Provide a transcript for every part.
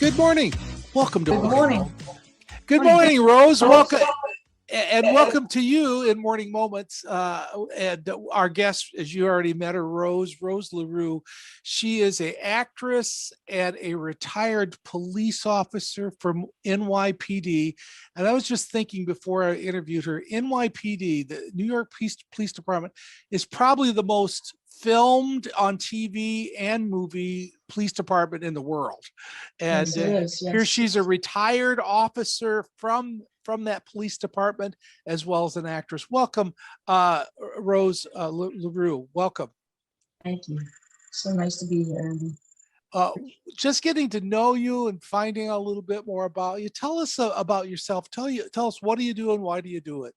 Good morning. Welcome to Good morning. Good morning, Rose. Welcome. And welcome to you in Morning Moments. And our guest, as you already met her, Rose LaRue. She is an actress and a retired police officer from NYPD. And I was just thinking before I interviewed her, NYPD, the New York Police Department, is probably the most filmed on TV and movie police department in the world. And Yes, it is, yes. here she's a retired officer from that police department, as well as an actress. Welcome, Rose LaRue. Welcome. Thank you. So nice to be here, Andy. Just getting to know you and finding out a little bit more about you. Tell us about yourself. Tell us, what do you do and why do you do it?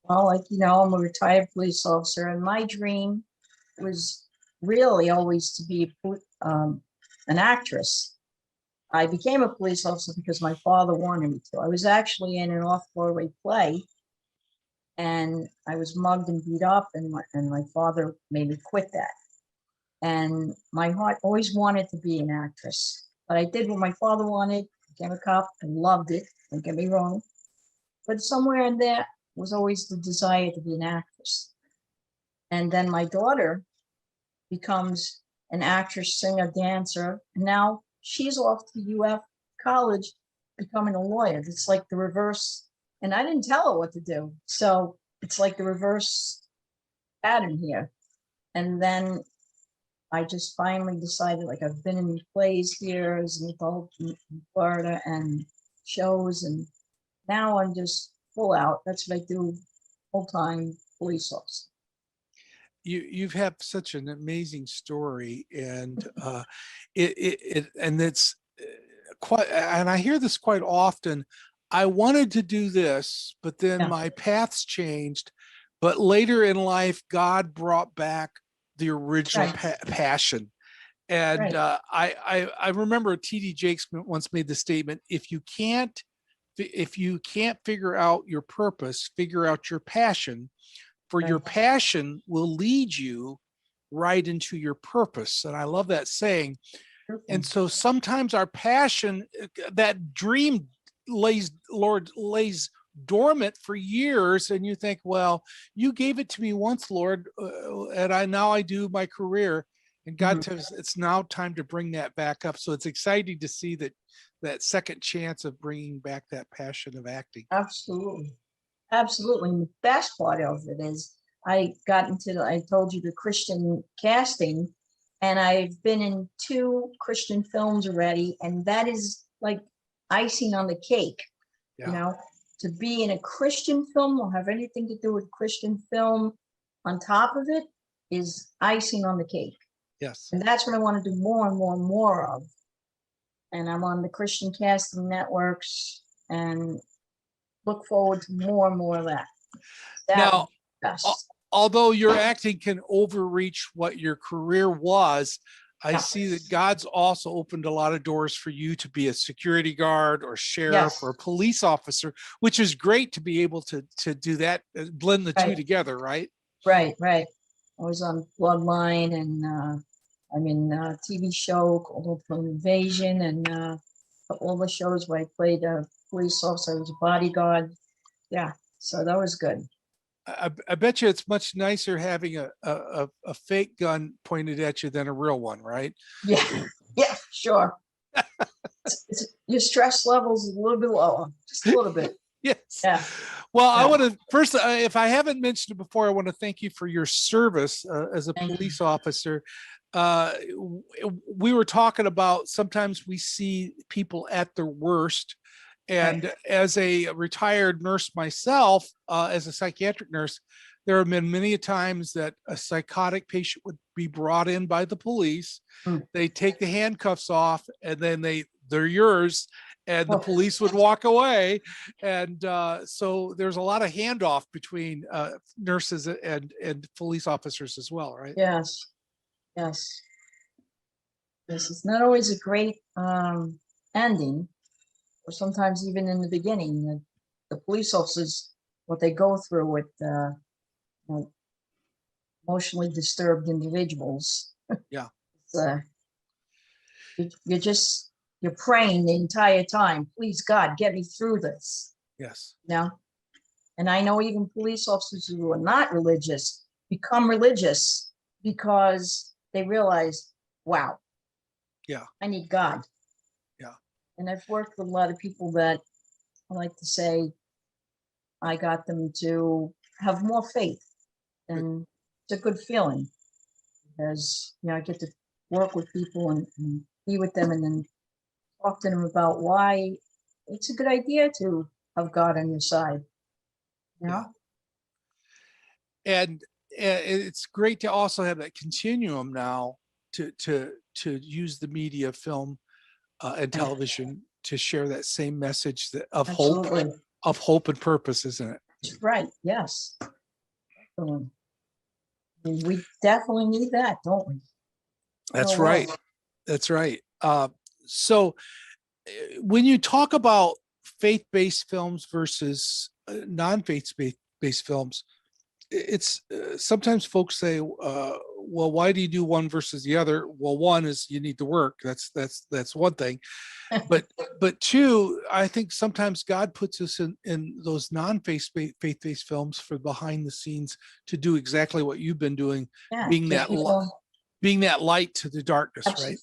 Well, I'm a retired police officer, and my dream was really always to be an actress. I became a police officer because my father wanted me to. I was actually in an off-Broadway play, and I was mugged and beat up, and my father made me quit that. And my heart always wanted to be an actress, but I did what my father wanted, became a cop, and loved it, don't get me wrong. But somewhere in there was always the desire to be an actress. And then my daughter becomes an actress, singer, dancer, and now she's off to UF college becoming a lawyer. It's like the reverse, and I didn't tell her what to do. So it's like the reverse pattern here. And then I just finally decided, like, I've been in plays here as an adult in Florida and shows, and now I'm just full out. That's what I do, full-time police officer. You've had such an amazing story, and it's quite, and I hear this quite often. I wanted to do this, but then my paths changed. But later in life, God brought back the original passion. And I remember T.D. Jakes once made the statement: if you can't figure out your purpose, figure out your passion. For your passion will lead you right into your purpose. And I love that saying. And so sometimes our passion, that dream lays dormant for years. And you think, well, you gave it to me once, Lord, and now I do my career. And God tells us it's now time to bring that back up. So it's exciting to see that second chance of bringing back that passion of acting. Absolutely. Absolutely. And the best part of it is I told you, the Christian casting, and I've been in 2 Christian films already. And that is like icing on the cake, to be in a Christian film or have anything to do with Christian film on top of it is icing on the cake. Yes. And that's what I want to do more and more and more of. And I'm on the Christian casting networks and look forward to more and more of that. Now, although your acting can overreach what your career was, I see that God's also opened a lot of doors for you to be a security guard or sheriff or a police officer, which is great to be able to do that, blend the two together, right? Right. I was on Bloodline, and I'm in a TV show called Home Invasion, and all the shows where I played a police officer. I was a bodyguard. Yeah, so that was good. I bet you it's much nicer having a fake gun pointed at you than a real one, right? Yeah, sure. Your stress levels is a little bit lower, just a little bit. Yes. Yeah. Well, I want to first, if I haven't mentioned it before, I want to thank you for your service as a police officer. We were talking about sometimes we see people at their worst. And as a retired nurse myself, as a psychiatric nurse, there have been many times that a psychotic patient would be brought in by the police. They take the handcuffs off, and then they're yours, and the police would walk away. And so there's a lot of handoff between nurses and police officers as well, right? Yes. It's not always a great ending. Or sometimes even in the beginning, the police officers, what they go through with emotionally disturbed individuals. Yeah. You're just you're praying the entire time. Please, God, get me through this. Yes. You know? And I know even police officers who are not religious become religious because they realize, wow, Yeah. I need God. Yeah. And I've worked with a lot of people that I like to say I got them to have more faith. And it's a good feeling because, I get to work with people and be with them and then talk to them about why it's a good idea to have God on your side. You know? And it's great to also have that continuum now to use the media, film, and television to share that same message Absolutely. of hope and purpose, isn't it? Right. Yes. We definitely need that, don't we? That's Oh, well. right. That's right. So when you talk about faith-based films versus non-faith-based films, it's sometimes folks say, well, why do you do one versus the other? Well, one is you need to work. That's one thing. But two, I think sometimes God puts us in those faith-based films for behind the scenes to do exactly what you've been doing, Yeah. being get that people- being that light to the darkness, right?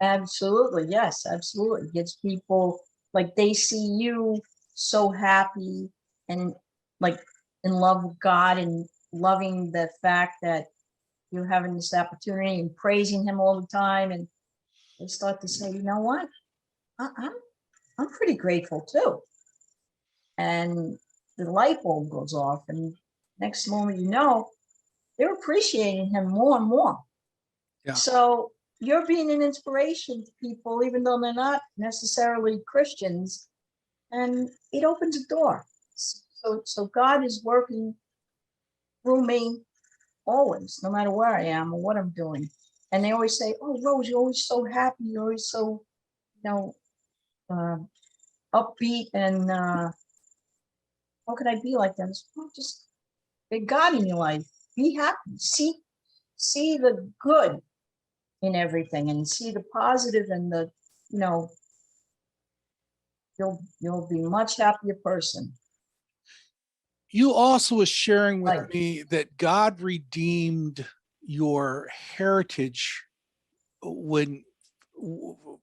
Absolutely. Yes, absolutely. Gets people like they see you so happy and like in love with God and loving the fact that you're having this opportunity and praising him all the time. And they start to say, you know what? I'm I'm pretty grateful too. And the light bulb goes off, and next moment they're appreciating him more and more. Yeah. So you're being an inspiration to people, even though they're not necessarily Christians, and it opens a door. So God is working through me always, no matter where I am or what I'm doing. And they always say, "Oh, Rose, you're always so happy. You're always so, you know, uh, upbeat." And how could I be like that? It's, well, just get God in your life. Be happy. See the good in everything, and see the positive and the, you know, you'll be a much happier person. You also was sharing with Like, me that God redeemed your heritage when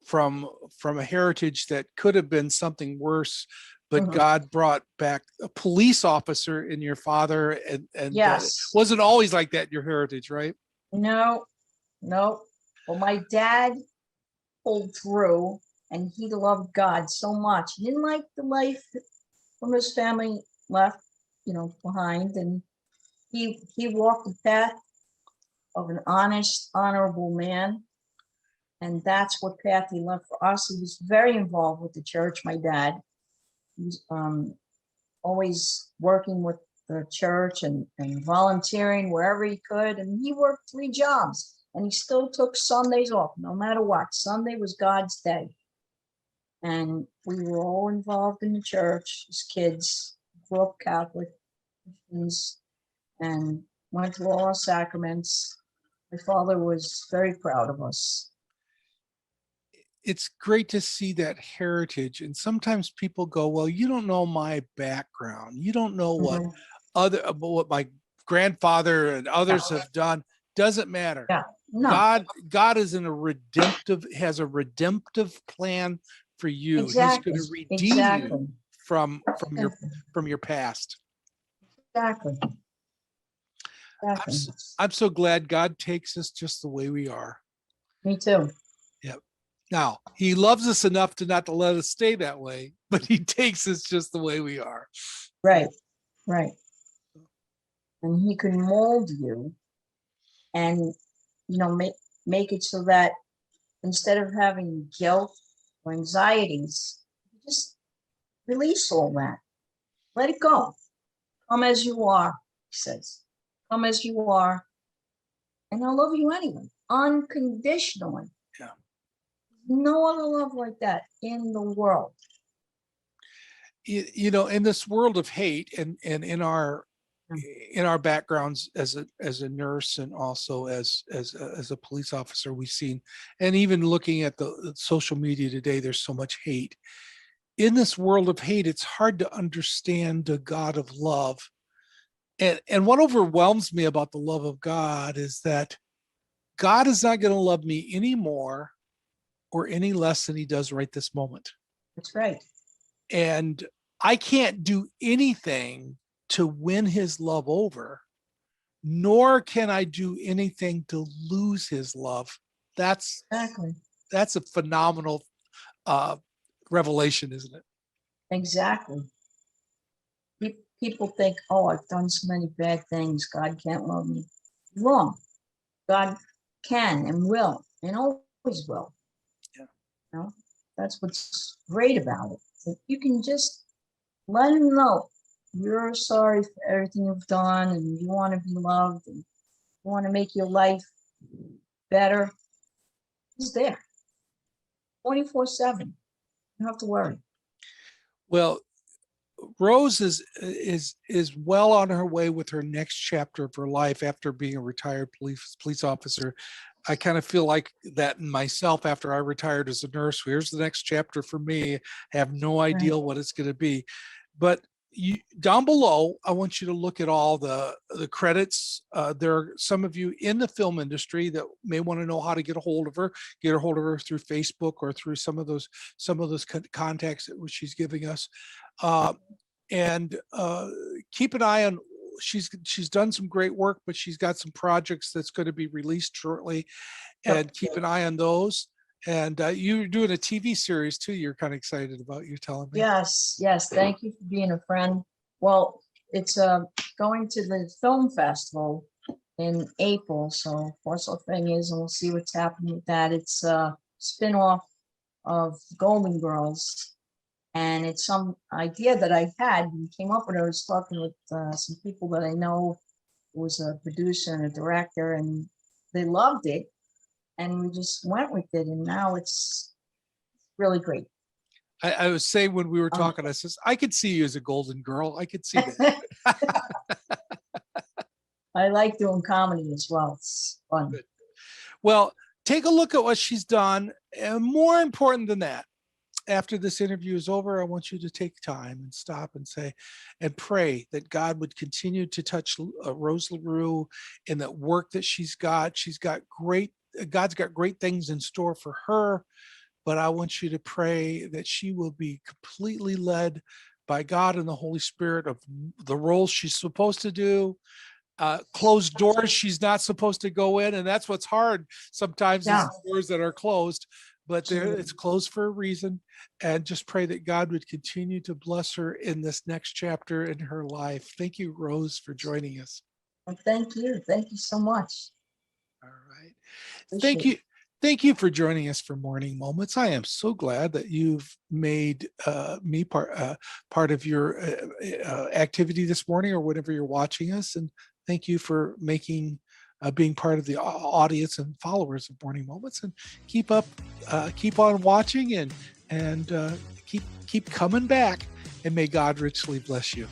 from a heritage that could have been something worse, but mhm. God brought back a police officer in your father, and Yes, wasn't always like that in your heritage, right? no, no. Well, my dad pulled through, and he loved God so much. He didn't like the life from his family left, behind, and he walked the path of an honest, honorable man. And that's what path he left for us. He was very involved with the church, my dad. He was always working with the church and volunteering wherever he could. And he worked 3 jobs and he still took Sundays off, no matter what. Sunday was God's day. And we were all involved in the church as kids, grew up Catholic and went through all our sacraments. My father was very proud of us. It's great to see that heritage. And sometimes people go, well, you don't know my background. You don't know Mhm. what my grandfather and others Yeah. have done. Doesn't matter. Yeah. No, God is has a redemptive plan for you. He's going exactly. to redeem you Exactly. from your past. Exactly. Exactly. I'm so glad God takes us just the way we are. Me too. Yep. Now, he loves us enough to not to let us stay that way, but he takes us just the way we are. Right. Right. And he can mold you and, make it so that instead of having guilt or anxieties, just release all that. Let it go. Come as you are, he says. Come as you are, and I'll love you anyway, unconditionally. Yeah. No other love like that in the world. In this world of hate and in our in our backgrounds as a nurse and also as a police officer, we've seen, and even looking at the social media today, there's so much hate. In this world of hate, it's hard to understand the God of love. And what overwhelms me about the love of God is that God is not going to love me any more or any less than he does right this moment. That's right. And I can't do anything to win his love over, nor can I do anything to lose his love. That's Exactly. that's a phenomenal uh, revelation, isn't it? Exactly. People think, oh, I've done so many bad things. God can't love me. Wrong. God can and will and always will. Yeah. You know, that's what's great about it. That you can just let him know you're sorry for everything you've done and you want to be loved and you want to make your life better. He's there 24/7. You don't have to worry. Well, Rose is well on her way with her next chapter of her life after being a retired police officer. I kind of feel like that in myself after I retired as a nurse. Here's the next chapter for me. I have no idea what it's going to be, but you down below, I want you to look at all the credits. There are some of you in the film industry that may want to know how to get a hold of her. Get a hold of her through Facebook or through some of those contacts that she's giving us. Uh, and keep an eye on, she's done some great work, but she's got some projects that's going to be released shortly, and keep an eye on those. And you're doing a TV series too. You're kind of excited about, you're telling me. Yes, yes. Thank you for being a friend. Well, it's going to the film festival in April. So what's the thing is, and we'll see what's happening with that. It's a spin-off of Golden Girls. And it's some idea that I had and came up with. I was talking with some people that I know, who was a producer and a director, and they loved it. And we just went with it. And now it's really great. I was saying when we were talking, I says, I could see you as a golden girl. I could see that. I like doing comedy as well. It's fun. Good. Well, take a look at what she's done. And more important than that, after this interview is over, I want you to take time and stop and say, and pray that God would continue to touch Rose LaRue in that work that she's got. God's got great things in store for her, but I want you to pray that she will be completely led by God and the Holy Spirit of the roles she's supposed to do. Closed doors she's not supposed to go in, and that's what's hard sometimes, is doors that are closed, but it's closed for a reason. And just pray that God would continue to bless her in this next chapter in her life. Thank you, Rose, for joining us. Well, thank you so much. All right. Thank you. Appreciate Thank you for joining us for Morning Moments. I am so glad that you've made me part of your activity this morning or whenever you're watching us. And thank you for being part of the audience and followers of Morning Moments. And keep on watching and keep coming back. And may God richly bless you.